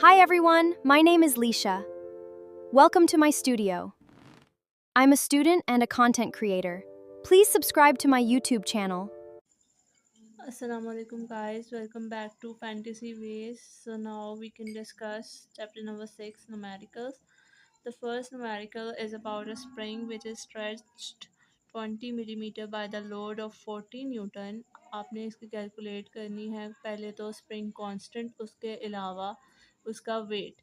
Hi everyone, my name is Lisha. Welcome to my studio. I'm a student and a content creator. Please subscribe to my YouTube channel. Assalamu alaikum guys, welcome back to Fantasy Ways. So now we can discuss chapter number 6, numericals. The first numerical is about a spring which is stretched 20 millimeter by the load of 40 Newton. आपने इसकी calculate करनी है. पहले तो spring constant, उसके अलावा उसका wait.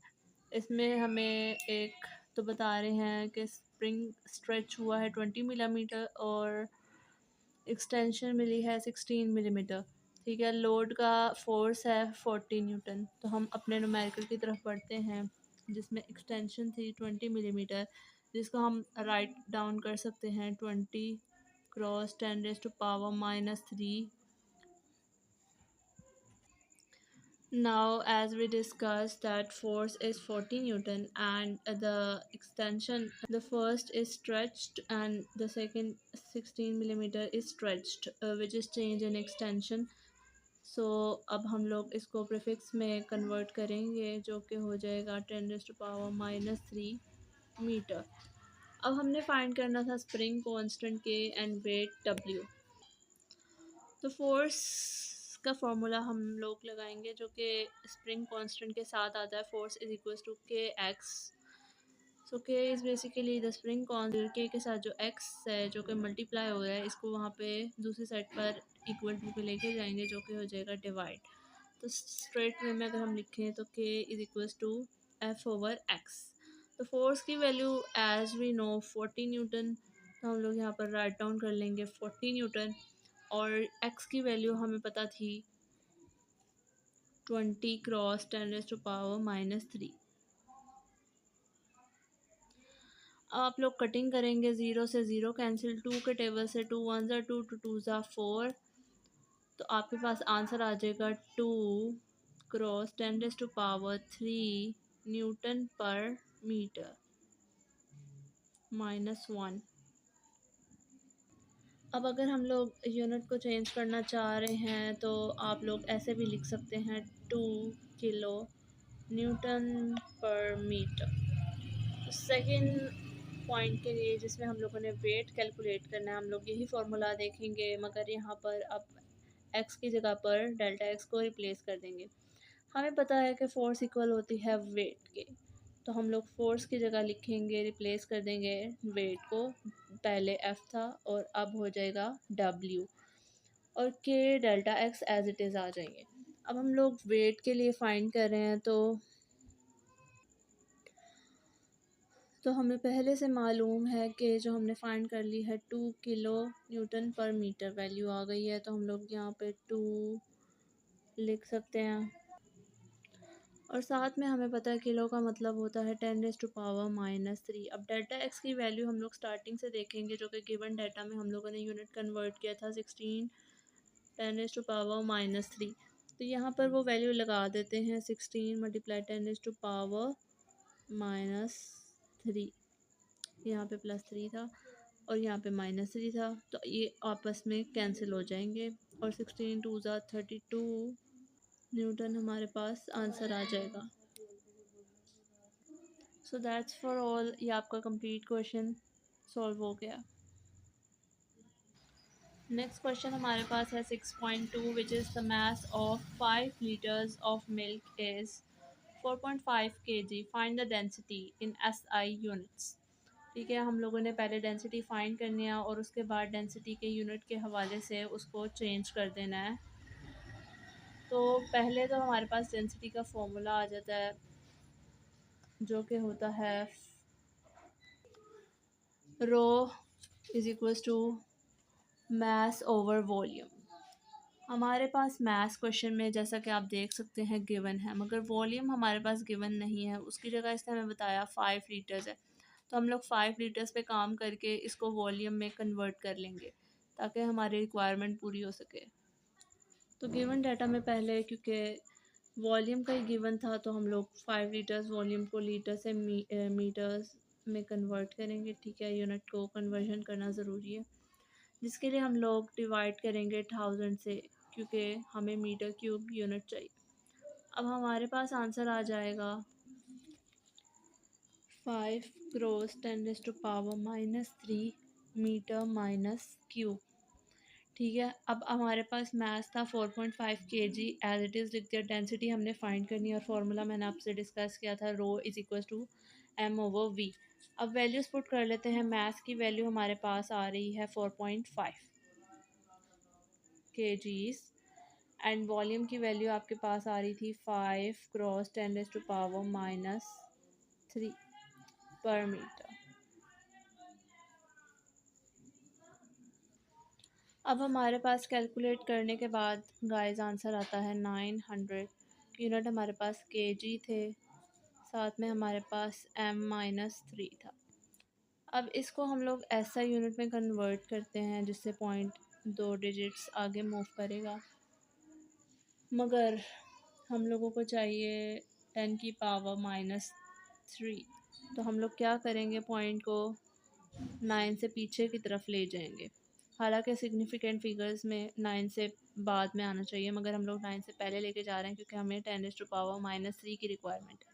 इसमें हमें एक तो बता रहे हैं कि स्प्रिंग स्ट्रेच हुआ है 20 मिलीमीटर और एक्सटेंशन मिली है 16 मिलीमीटर. ठीक है, लोड का फोर्स है 40 न्यूटन. तो हम अपने न्यूमेरिकल की तरफ बढ़ते हैं जिसमें एक्सटेंशन थी 20 मिलीमीटर, जिसको हम राइट डाउन कर सकते हैं 20 cross 10⁻³ Now, as we discussed, that force is 40 Newton and the extension, the first is stretched and the second 16 millimeter is stretched, which is change in extension. So अब हम लोग इसको prefix में convert करेंगे जो कि हो जाएगा 10⁻³ मीटर. अब हमने फाइंड करना था स्प्रिंग कांस्टेंट के एंड वेट डब्ल्यू. तो फोर्स का फॉर्मूला हम लोग लगाएंगे जो कि स्प्रिंग कांस्टेंट के साथ आता है. फोर्स इज इक्वल टू के एक्स. सो के is basically the spring constant. के साथ जो एक्स है जो कि मल्टीप्लाई हो रहा है, इसको वहाँ पे दूसरी साइड पर इक्वल टू पे लेके जाएंगे जो कि हो जाएगा डिवाइड. तो स्ट्रेट वे में अगर हम लिखें तो K is equal to F over X. तो फोर्स की value as we know 40 newton, तो हम लोग यहाँ पर राइट डाउन कर लेंगे 40 न्यूटन. और एक्स की वैल्यू हमें पता थी 20 क्रॉस 10⁻³ आप लोग कटिंग करेंगे, 0 से 0 कैंसिल, 2 के टेबल से 2 1 ज़ा 2 2 2 ज़ा 4. तो आपके पास आंसर आ जाएगा 2 क्रॉस 10⁻³ न्यूटन पर मीटर -1. अब अगर हम लोग यूनिट को चेंज करना चाह रहे हैं तो आप लोग ऐसे भी लिख सकते हैं 2 किलो न्यूटन पर मीटर. सेकेंड पॉइंट के लिए जिसमें हम लोगों ने वेट कैलकुलेट करना है, हम लोग यही फार्मूला देखेंगे, मगर यहाँ पर अब एक्स की जगह पर डेल्टा एक्स को रिप्लेस कर देंगे. हमें पता है कि फोर्स इक्वल होती है वेट के, तो हम लोग फोर्स की जगह लिखेंगे, रिप्लेस कर देंगे वेट को. पहले एफ था और अब हो जाएगा डब्ल्यू, और के delta x as it is आ जाएंगे. अब हम लोग वेट के लिए फाइंड कर रहे हैं तो हमें पहले से मालूम है कि जो हमने फाइंड कर ली है 2 किलो न्यूटन पर मीटर वैल्यू आ गई है, तो हम लोग यहाँ पे 2 लिख सकते हैं. और साथ में हमें पता है किलो का मतलब होता है 10⁻³ अब डेल्टा एक्स की वैल्यू हम लोग स्टार्टिंग से देखेंगे जो कि गिवन डाटा में हम लोगों ने यूनिट कन्वर्ट किया था 16 10⁻³ तो यहाँ पर वो वैल्यू लगा देते हैं 16 मल्टीप्लाई 10⁻³ यहाँ पे +3 था और यहाँ पे -3 था, तो ये आपस में कैंसिल हो जाएंगे और 16 2 ज़ा 32 न्यूटन हमारे पास आंसर आ जाएगा. So that's for all. ये आपका कंप्लीट क्वेश्चन सॉल्व हो गया. नेक्स्ट क्वेश्चन हमारे पास है 6.2 which is the mass of 5 litres of milk is 4.5 kg. Find the density in SI units. ठीक है, हम लोगों ने पहले डेंसिटी फाइंड करनी है और उसके बाद डेंसिटी के यूनिट के हवाले से उसको चेंज कर देना है. तो पहले तो हमारे पास डेंसिटी का फॉर्मूला आ जाता है जो कि होता है rho is equals to mass over volume. हमारे पास मास क्वेश्चन में जैसा कि आप देख सकते हैं गिवन है, मगर वॉल्यूम हमारे पास गिवन नहीं है. उसकी जगह इसने हमें बताया 5 लीटर्स है, तो हम लोग 5 लीटर्स पे काम करके इसको वॉल्यूम में कन्वर्ट कर लेंगे ताकि हमारी रिक्वायरमेंट पूरी हो सके. तो गिवन डाटा में पहले क्योंकि वॉल्यूम का ही गिवन था तो हम लोग 5 लीटर्स वॉल्यूम को लीटर से मीटर्स में कन्वर्ट करेंगे. ठीक है, यूनिट को कन्वर्जन करना ज़रूरी है, जिसके लिए हम लोग डिवाइड करेंगे 1000 से क्योंकि हमें मीटर क्यूब यूनिट चाहिए. अब हमारे पास आंसर आ जाएगा 5 × 10⁻³ मीटर-क्यूब। ठीक है, अब हमारे पास मास था 4.5 kg, एज इट इज़ लिख दिया। डेंसिटी हमने फाइंड करनी है और फार्मूला मैंने आपसे डिस्कस किया था, रो इज़ इक्वल टू m/v। अब वैल्यूज़ पुट कर लेते हैं। मास की वैल्यू हमारे पास आ रही है 4.5 kgs एंड वॉल्यूम की वैल्यू आपके पास आ रही थी 5 × 10⁻³ पर मीटर। अब हमारे पास कैलकुलेट करने के बाद गाइस आंसर आता है 900। यूनिट हमारे पास केजी थे, साथ में हमारे पास m-3 था। अब इसको हम लोग ऐसा यूनिट में कन्वर्ट करते हैं जिससे पॉइंट 2 डिजिट्स आगे मूव करेगा, मगर हम लोगों को चाहिए 10⁻³ तो हम लोग क्या करेंगे, पॉइंट को 9 से पीछे की तरफ ले जाएंगे। हालांकि सिग्निफिकेंट फिगर्स में 9 से बाद में आना चाहिए, मगर हम लोग 9 से पहले लेके जा रहे हैं क्योंकि हमें 10⁻³ की रिक्वायरमेंट है।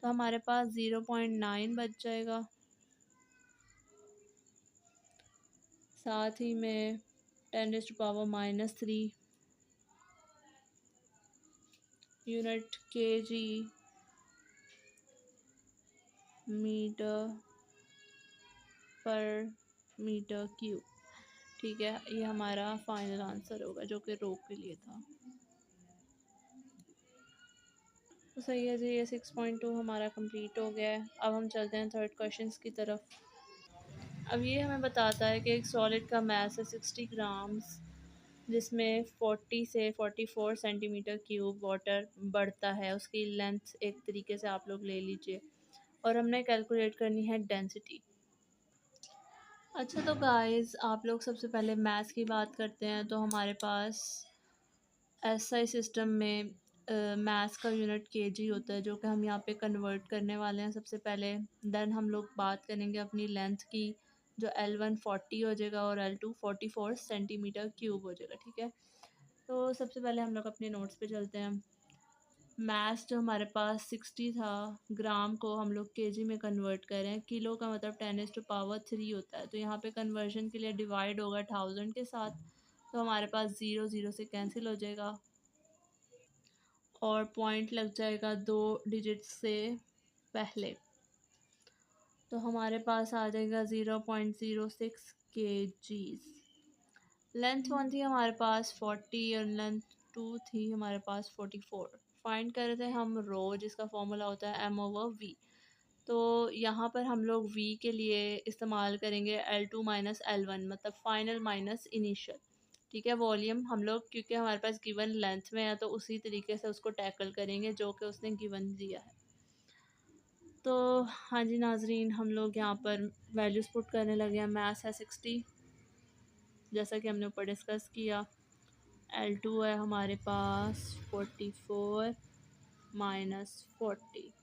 तो हमारे पास 0.9 बच जाएगा, साथ ही में 10⁻³ यूनिट केजी मीटर पर मीटर क्यूब। ठीक है, ये हमारा फाइनल आंसर होगा जो कि रो के लिए था। तो सही है जी, ये 6.2 हमारा कंप्लीट हो गया है। अब हम चलते हैं थर्ड क्वेश्चन की तरफ। अब ये हमें बताता है कि एक सॉलिड का मास है 60 ग्राम्स, जिसमें 40 से 44 सेंटीमीटर क्यूब वाटर बढ़ता है। उसकी लेंथ एक तरीके से आप लोग ले लीजिए और हमने कैलकुलेट करनी है डेंसिटी। अच्छा तो गाइस, आप लोग सबसे पहले मास की बात करते हैं तो हमारे पास एसआई सिस्टम में मास का यूनिट केजी होता है, जो कि हम यहाँ पे कन्वर्ट करने वाले हैं सबसे पहले। देन हम लोग बात करेंगे अपनी लेंथ की, जो L1 40 हो जाएगा और L2 44 सेंटीमीटर क्यूब हो जाएगा। ठीक है, तो सबसे पहले हम लोग अपने नोट्स पे चलते हैं। मास जो हमारे पास 60 था, ग्राम को हम लोग केजी में कन्वर्ट कर रहे हैं। किलो का मतलब 10⁻³ होता है, तो यहाँ पे कन्वर्जन के लिए डिवाइड होगा 1000 के साथ, तो हमारे पास 0 0 से कैंसिल हो जाएगा और पॉइंट लग जाएगा 2 डिजिट से पहले, तो हमारे पास आ जाएगा 0.06 kgs। लेंथ 1 थी हमारे पास 40 और लेंथ 2 थी हमारे पास 44। फाइंड कर रहे थे हम रो, जिसका फॉर्मूला होता है m/v। तो यहाँ पर हम लोग v के लिए इस्तेमाल करेंगे L2 माइनस L1, मतलब फाइनल माइनस इनिशियल। ठीक है, वॉल्यूम हम लोग क्योंकि हमारे पास गिवन लेंथ में है तो उसी तरीके से उसको टैकल करेंगे जो कि उसने गिवन दिया है। तो हाँ जी नाजरीन, हम लोग यहाँ पर वैल्यूज़ पुट करने लगे हैं। मास है 60, जैसा कि हमने ऊपर डिस्कस किया। L2 है हमारे पास 44 माइनस 40।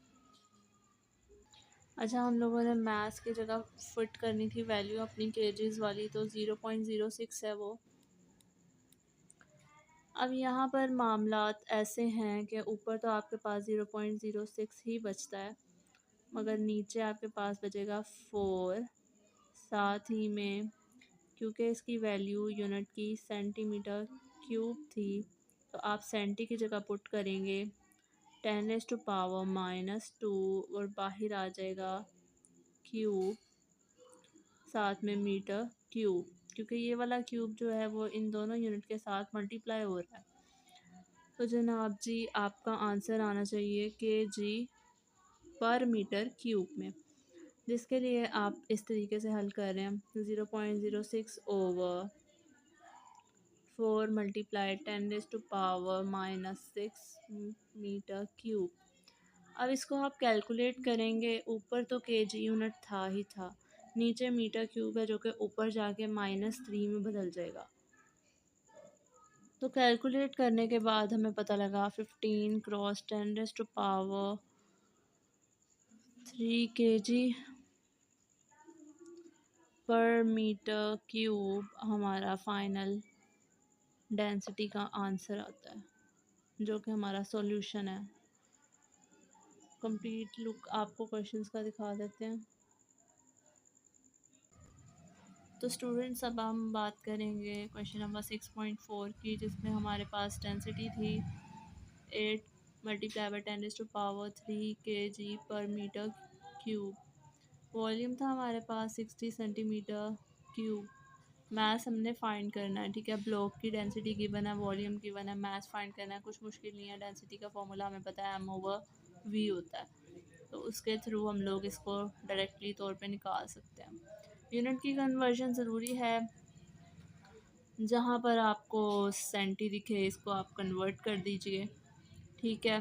अच्छा, हम लोगों ने मास की जगह फिट करनी थी वैल्यू अपनी केजीज वाली, तो 0.06 है वो। अब यहाँ पर मामलात ऐसे हैं कि ऊपर तो आपके पास 0.06 ही बचता है, मगर नीचे आपके पास बचेगा 4। साथ ही में क्योंकि इसकी वैल्यू यूनिट की सेंटीमीटर क्यूब थी, तो आप सेंटी की जगह पुट करेंगे 10⁻⁻² और बाहर आ जाएगा क्यूब, साथ में मीटर क्यूब, क्योंकि ये वाला क्यूब जो है वो इन दोनों यूनिट के साथ मल्टीप्लाई हो रहा है। तो जनाब जी, आपका आंसर आना चाहिए kg पर मीटर क्यूब में, जिसके लिए आप इस तरीके से हल कर रहे हैं। 0.06 ओवर 4 मल्टीप्लाई 10⁻⁻6 मीटर क्यूब। अब इसको आप कैलकुलेट करेंगे, ऊपर तो केजी यूनिट था ही था, नीचे मीटर क्यूब है जो कि ऊपर जाके -3 में बदल जाएगा। तो कैलकुलेट करने के बाद हमें पता लगा 15 क्रॉस 10⁻³ kg पर मीटर क्यूब हमारा फाइनल डेंसिटी का आंसर आता है। जो कि हमारा सॉल्यूशन है। कंप्लीट लुक आपको क्वेश्चंस का दिखा देते हैं। तो स्टूडेंट्स अब हम बात करेंगे क्वेश्चन नंबर 6.4 की, जिसमें हमारे पास डेंसिटी थी 8 मल्टीप्लाई बाई 10⁻³ kg/m³। वॉल्यूम था हमारे पास 60 सेंटीमीटर क्यूब। मास हमने फाइंड करना है, ठीक है। ब्लॉक की डेंसिटी गिवन है, वॉल्यूम गिवन है, मास फाइंड करना है, कुछ मुश्किल नहीं है। डेंसिटी का फॉर्मूला हमें पता है m/v होता है, तो उसके थ्रू हम लोग इसको डायरेक्टली तौर पे निकाल सकते हैं। यूनिट की कन्वर्जन ज़रूरी है, जहाँ पर आपको सेंटी दिखे इसको आप कन्वर्ट कर दीजिए, ठीक है।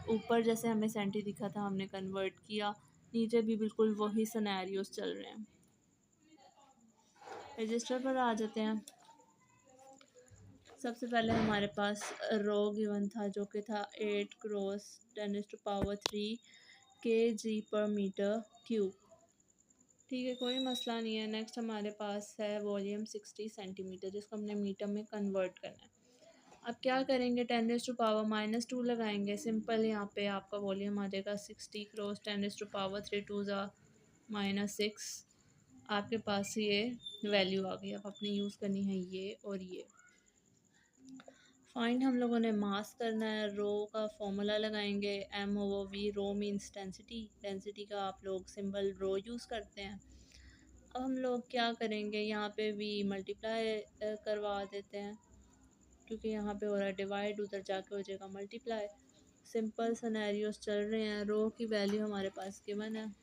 ऊपर जैसे हमें सेंटी दिखा था हमने कन्वर्ट किया, नीचे भी बिल्कुल वही सिनेरियोस चल रहे हैं। रजिस्टर पर आ जाते हैं। सबसे पहले हमारे पास रो गिवन था, जो कि था 8 × 10⁻³ kg/m³। ठीक है, कोई मसला नहीं है। नेक्स्ट हमारे पास है वॉल्यूम 60 सेंटीमीटर, जिसको हमने मीटर में कन्वर्ट करना है। अब क्या करेंगे, 10⁻⁻² लगाएंगे। सिंपल, यहाँ पे आपका वॉल्यूम आ जाएगा 60 × 10⁻³ 2 -6। आपके पास ये वैल्यू आ गई। अब अपनी यूज़ करनी है ये और ये। फाइंड हम लोगों ने मास करना है। रो का फॉर्मूला लगाएंगे m/v। रो मीन्स डेंसिटी, डेंसिटी का आप लोग सिंबल रो यूज़ करते हैं। अब हम लोग क्या करेंगे, यहाँ पे v मल्टीप्लाई करवा देते हैं, क्योंकि यहाँ पे हो रहा है डिवाइड, उधर जाके हो जाएगा मल्टीप्लाई। सिंपल सिनेरियोस चल रहे हैं। रो की वैल्यू हमारे पास गिवन है।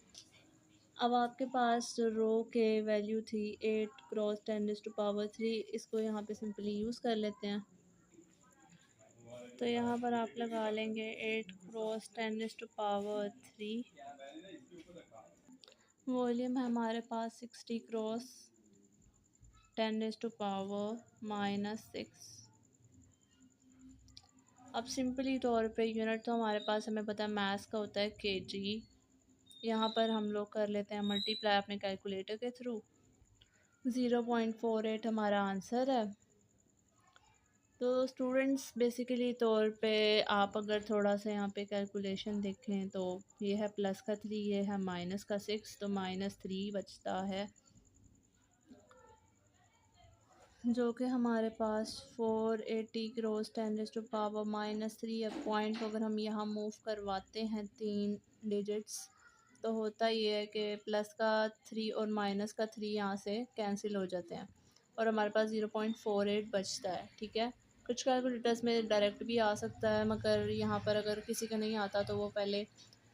अब आपके पास रो के वैल्यू थी 8 × 10⁻³। इसको यहाँ पे सिंपली यूज़ कर लेते हैं। तो यहाँ पर आप लगा लेंगे 8 × 10⁻³। वॉल्यूम है हमारे पास 60 × 10⁻⁻⁻⁶। अब सिंपली तौर पे यूनिट तो हमारे पास हमें पता है मास का होता है केजी। यहाँ पर हम लोग कर लेते हैं मल्टीप्लाई अपने कैलकुलेटर के थ्रू। 0.48 हमारा आंसर है। तो स्टूडेंट्स बेसिकली तौर पे आप अगर थोड़ा सा यहाँ पे कैलकुलेशन देखें तो ये है +3, ये है -6, तो -3 बचता है, जो कि हमारे पास 480 × 10⁻⁻3। अब पॉइंट को अगर हम यहाँ मूव करवाते हैं 3 डिजिट्स, तो होता ये है कि प्लस का 3 और माइनस का 3 यहाँ से कैंसिल हो जाते हैं और हमारे पास 0.48 बचता है, ठीक है। कुछ कैलकुलेटर्स में डायरेक्ट भी आ सकता है, मगर यहाँ पर अगर किसी का नहीं आता तो वो पहले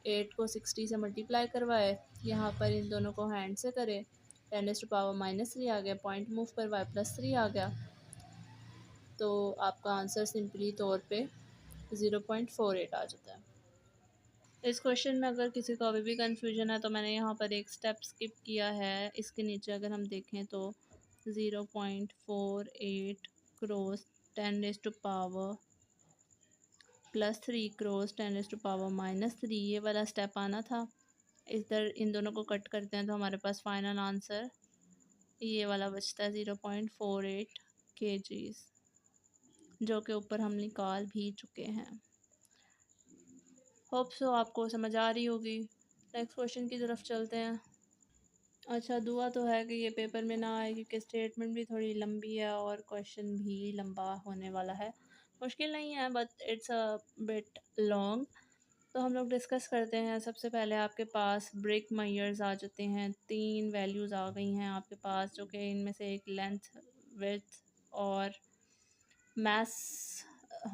8 को 60 से मल्टीप्लाई करवाए, यहाँ पर इन दोनों को हैंड से करे। 10⁻⁻3 आ गया, पॉइंट मूव करवाए +3 आ गया, तो आपका आंसर सिंपली तौर पे 0.48 आ जाता है। इस क्वेश्चन में अगर किसी को अभी भी कंफ्यूजन है तो मैंने यहाँ पर एक स्टेप स्किप किया है। इसके नीचे अगर हम देखें तो 0.48 क्रॉस 10⁻³ +3 क्रॉस 10⁻³ ये वाला स्टेप आना था। इधर इन दोनों को कट करते हैं तो हमारे पास फाइनल आंसर ये वाला बचता है 0.48 kgs, जो कि ऊपर हम निकाल भी चुके हैं। होप सो आपको समझ आ रही होगी। नेक्स्ट क्वेश्चन की तरफ चलते हैं। अच्छा, दुआ तो है कि ये पेपर में ना आए, क्योंकि स्टेटमेंट भी थोड़ी लंबी है और क्वेश्चन भी लंबा होने वाला है। मुश्किल नहीं है, but it's a bit long. तो हम लोग डिस्कस करते हैं। सबसे पहले आपके पास ब्रिक मेजर्स आ जाते हैं। 3 वैल्यूज़ आ गई हैं आपके पास, जो कि इनमें से एक लेंथ, विड्थ और मास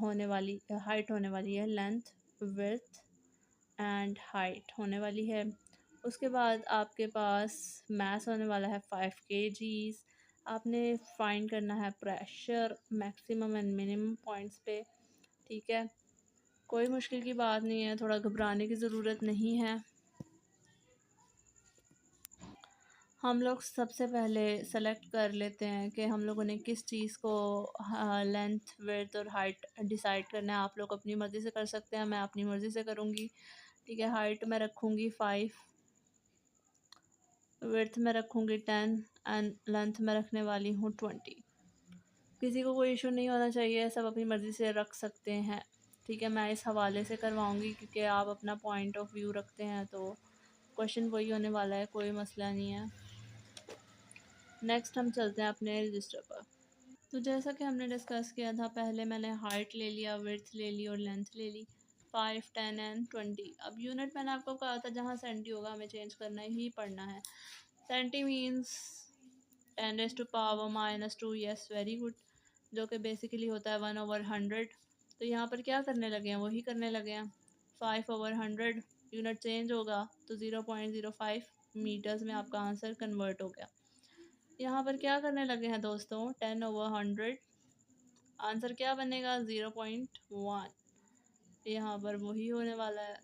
होने वाली, हाइट होने वाली है। लेंथ, विड्थ एंड हाइट होने वाली है। उसके बाद आपके पास मास होने वाला है 5 kgs। आपने फाइंड करना है pressure maximum and minimum points पे, ठीक है। कोई मुश्किल की बात नहीं है, थोड़ा घबराने की ज़रूरत नहीं है। हम लोग सबसे पहले सेलेक्ट कर लेते हैं कि हम लोगों ने किस चीज़ को लेंथ, विड्थ और हाइट डिसाइड करना है। आप लोग अपनी मर्ज़ी से कर सकते हैं, मैं अपनी मर्ज़ी से करूँगी, ठीक है। हाइट में रखूँगी 5, विड्थ में रखूँगी 10 एंड लेंथ में रखने वाली हूँ 20। किसी को कोई इशू नहीं होना चाहिए, सब अपनी मर्ज़ी से रख सकते हैं। ठीक है, मैं इस हवाले से करवाऊँगी क्योंकि आप अपना पॉइंट ऑफ व्यू रखते हैं, तो क्वेश्चन वही होने वाला है, कोई मसला नहीं है। नेक्स्ट हम चलते हैं अपने रजिस्टर पर। तो जैसा कि हमने डिस्कस किया था, पहले मैंने हाइट ले लिया, विड्थ ले ली और लेंथ ले ली, 5, 10 एंड 20। अब यूनिट मैंने आपको कहा था जहाँ सेंटी होगा हमें चेंज करना ही पड़ना है। Centi means 10⁻⁻², yes very good, जो कि बेसिकली होता है 1/100। तो यहाँ पर क्या करने लगे हैं, वही करने लगे हैं, 5/100। यूनिट चेंज होगा तो 0.05 मीटर्स में आपका आंसर कन्वर्ट हो गया। यहाँ पर क्या करने लगे हैं दोस्तों, 10/100, आंसर क्या बनेगा, 0.1। यहाँ पर वही होने वाला है,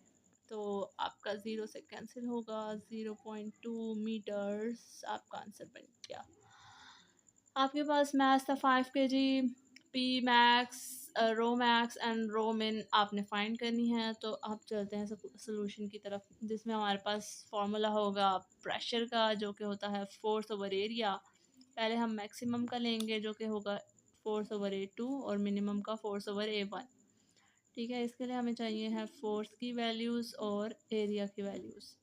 तो आपका ज़ीरो से कैंसिल होगा, 0.2 मीटर्स आपका आंसर बन गया। आपके पास मैथ्स था 5 kg, P max, rho max and rho min आपने फाइंड करनी है। तो आप चलते हैं सोल्यूशन की तरफ, जिसमें हमारे पास फार्मूला होगा प्रेशर का, जो कि होता है फोर्स ओवर एरिया। पहले हम मैक्सिमम का लेंगे जो कि होगा फोर्स ओवर A2 और मिनिमम का फोर्स ओवर A1। ठीक है, इसके लिए हमें चाहिए है फोर्स की वैल्यूज़ और एरिया की वैल्यूज़।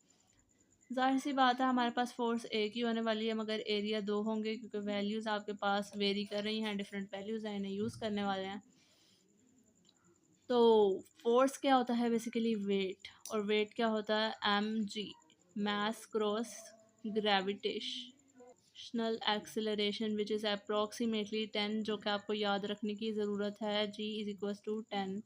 ज़ाहिर सी बात है हमारे पास फोर्स एक ही होने वाली है, मगर एरिया दो होंगे क्योंकि वैल्यूज़ आपके पास वेरी कर रही हैं, डिफरेंट वैल्यूज़ हैं, इन्हें यूज़ करने वाले हैं। तो फोर्स क्या होता है, बेसिकली वेट, और वेट क्या होता है, mg, mass cross gravitational acceleration, which is approximately 10, जो कि आपको याद रखने की ज़रूरत है। g is equal to 10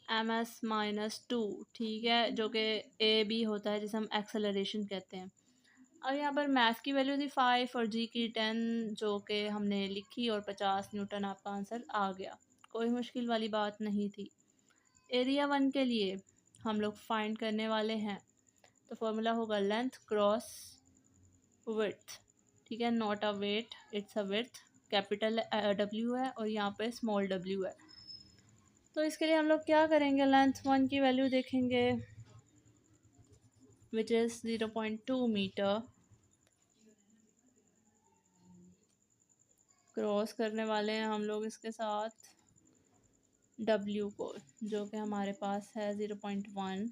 ms-2, ठीक है, जो कि ए बी होता है जिसे हम एक्सेलरेशन कहते हैं। अब यहाँ पर मैथ की वैल्यू थी 5 और जी की 10, जो कि हमने लिखी, और 50 न्यूटन आपका आंसर आ गया, कोई मुश्किल वाली बात नहीं थी। एरिया 1 के लिए हम लोग फाइंड करने वाले हैं, तो फॉर्मूला होगा लेंथ क्रॉस विड्थ, ठीक है, not a weight, it's a width, capital W है और यहाँ पे स्मॉल डब्ल्यू है। तो इसके लिए हम लोग क्या करेंगे, लेंथ 1 की वैल्यू देखेंगे विच इज़ 0.2 मीटर, क्रॉस करने वाले हैं हम लोग इसके साथ W को, जो कि हमारे पास है 0.1।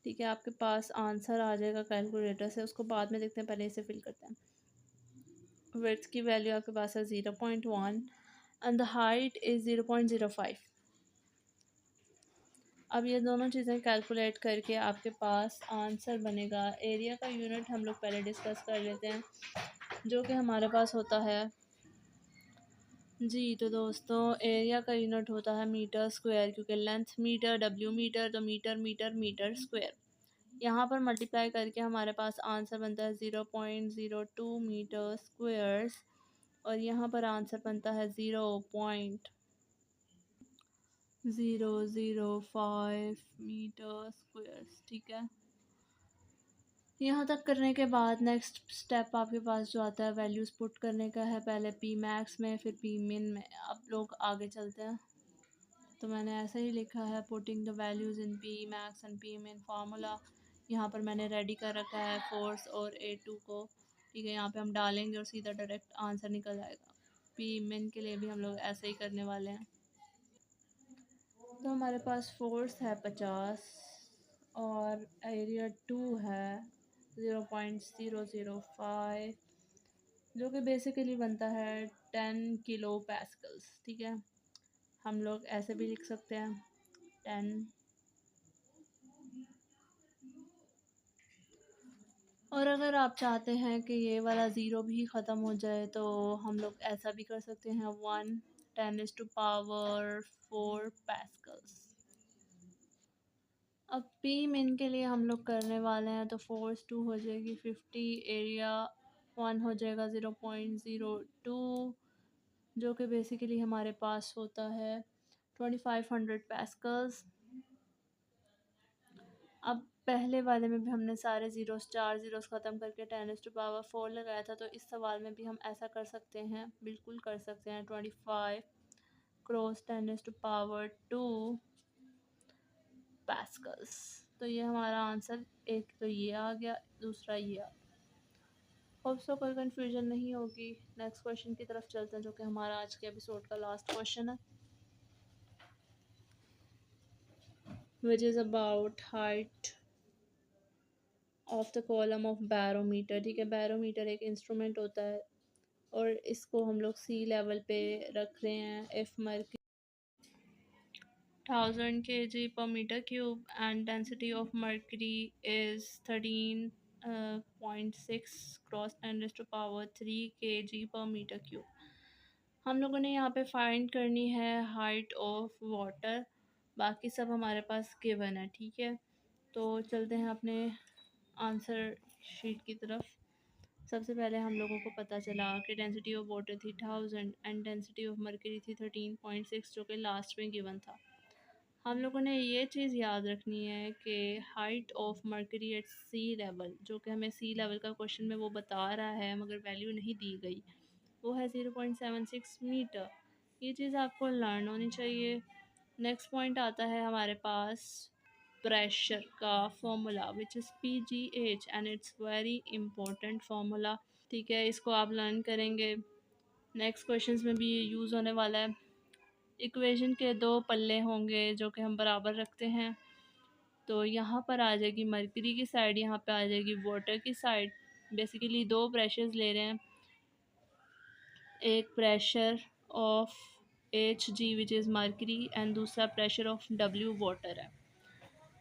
ठीक है, आपके पास आंसर आ जाएगा कैलकुलेटर से, उसको बाद में देखते हैं, पहले इसे फिल करते हैं। विड्थ की वैल्यू आपके पास है 0.1 एंड द हाइट इज़ 0.05। अब ये दोनों चीज़ें कैलकुलेट करके आपके पास आंसर बनेगा। एरिया का यूनिट हम लोग पहले डिस्कस कर लेते हैं, जो कि हमारे पास होता है जी। तो दोस्तों एरिया का यूनिट होता है मीटर स्क्वायर, क्योंकि लेंथ मीटर, डब्ल्यू मीटर, तो मीटर मीटर मीटर स्क्वायर। यहाँ पर मल्टीप्लाई करके हमारे पास आंसर बनता है 0.02 मीटर स्क्वायर्स, और यहाँ पर आंसर बनता है 0.005 मीटर स्क्वायर्स। ठीक है, यहाँ तक करने के बाद नेक्स्ट स्टेप आपके पास जो आता है वैल्यूज़ पुट करने का है, पहले पी मैक्स में फिर पी मिन में। अब लोग आगे चलते हैं, तो मैंने ऐसा ही लिखा है putting the values in P max and P मिन फार्मूला। यहाँ पर मैंने रेडी कर रखा है फोर्स और A2 को, ठीक है, यहाँ पे हम डालेंगे और सीधा डायरेक्ट आंसर निकल जाएगा। पी मिन के लिए भी हम लोग ऐसे ही करने वाले हैं। तो हमारे पास फोर्स है 50 और एरिया 2 है 0.005, जो कि बेसिकली बनता है 10 kPa। ठीक है, हम लोग ऐसे भी लिख सकते हैं 10। और अगर आप चाहते हैं कि ये वाला ज़ीरो भी ख़त्म हो जाए, तो हम लोग ऐसा भी कर सकते हैं 1 10⁻⁴ अब पी मिन के लिए हम लोग करने वाले हैं, तो फोर्स 2 हो जाएगी 50, एरिया 1 हो जाएगा 0.02, जो कि बेसिकली हमारे पास होता है 2500 पैस्कल्स। अब पहले वाले में भी हमने सारे ज़ीरोस, 4 ज़ीरोस ख़त्म करके 10⁻⁴ लगाया था, तो इस सवाल में भी हम ऐसा कर सकते हैं, बिल्कुल कर सकते हैं, 25 क्रॉस 10⁻² पैस्कल्स। तो ये हमारा आंसर, एक तो ये आ गया, दूसरा ये आ गया। होप सो कोई कन्फ्यूजन नहीं होगी। नेक्स्ट क्वेश्चन की तरफ चलते हैं, जो कि हमारा आज के एपिसोड का लास्ट क्वेश्चन है, which is about height of the column of barometer. ठीक है, बैरोमीटर एक इंस्ट्रूमेंट होता है और इसको हम लोग सी लेवल पे रख रहे हैं। If mercury 1000 kg per meter cube and density of mercury is 13.6 cross 10 raised to power 3 kg per meter cube। हम लोगों ने यहाँ पे फाइंड करनी है हाइट ऑफ वाटर, बाकी सब हमारे पास गिवन है। ठीक है, तो चलते हैं अपने आंसर शीट की तरफ। सबसे पहले हम लोगों को पता चला कि डेंसिटी ऑफ वाटर थी 1000 एंड डेंसिटी ऑफ मर्करी थी 13.6, जो कि लास्ट में गिवन था। हम लोगों ने ये चीज़ याद रखनी है कि height of mercury at sea level, जो कि हमें सी लेवल का क्वेश्चन में वो बता रहा है मगर वैल्यू नहीं दी गई, वो है 0.76 मीटर। ये चीज़ आपको लर्न होनी चाहिए। नेक्स्ट पॉइंट आता है हमारे पास प्रेशर का formula, which is PGH and it's very important formula. ठीक है, इसको आप लर्न करेंगे, नेक्स्ट क्वेश्चंस में भी ये यूज़ होने वाला है। इक्वेशन के दो पल्ले होंगे जो कि हम बराबर रखते हैं, तो यहाँ पर आ जाएगी मरकरी की साइड, यहाँ पे आ जाएगी वाटर की साइड। बेसिकली दो प्रेशर्स ले रहे हैं, एक pressure of Hg which is mercury and दूसरा प्रेशर ऑफ W वाटर है।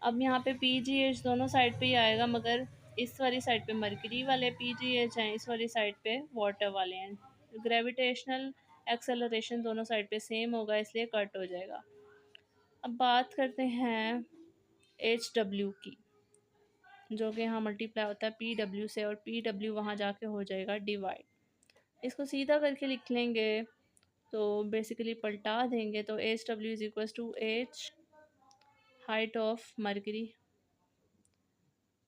अब यहाँ पे PGH दोनों साइड पे ही आएगा, मगर इस वाली साइड पे मरकरी वाले PGH हैं, इस वाली साइड पे वाटर वाले हैं। ग्रेविटेशनल एक्सेलरेशन दोनों साइड पे सेम होगा, इसलिए कट हो जाएगा। अब बात करते हैं HW की, जो कि यहाँ मल्टीप्लाई होता है PW से, और PW वहाँ जाके हो जाएगा डिवाइड। इसको सीधा करके लिख लेंगे, तो बेसिकली पलटा देंगे तो HW is equal to H height of mercury,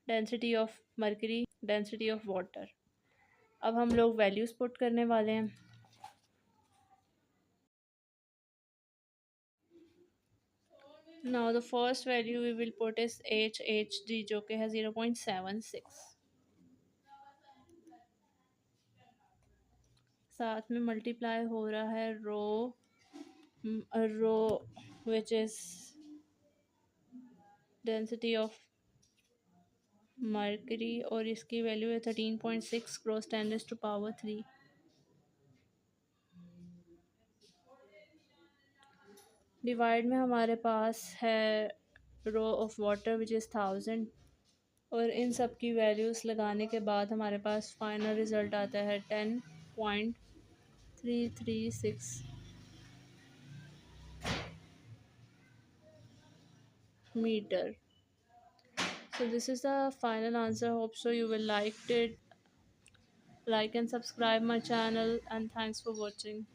density of mercury, density of water. अब हम लोग वैल्यूज पुट करने वाले हैं। Now the first value we will put is HHG, जो कि है 0.76। साथ में मल्टीप्लाई हो रहा है rho which is density of mercury, और इसकी वैल्यू है 13.6 क्रॉस 10 टू पावर 3। डिवाइड में हमारे पास है rho of water which is 1000, और इन सब की वैल्यूज़ लगाने के बाद हमारे पास फाइनल रिज़ल्ट आता है 10.336 metre. So this is the final answer. Hope so you will liked it. Like and subscribe my channel, and thanks for watching.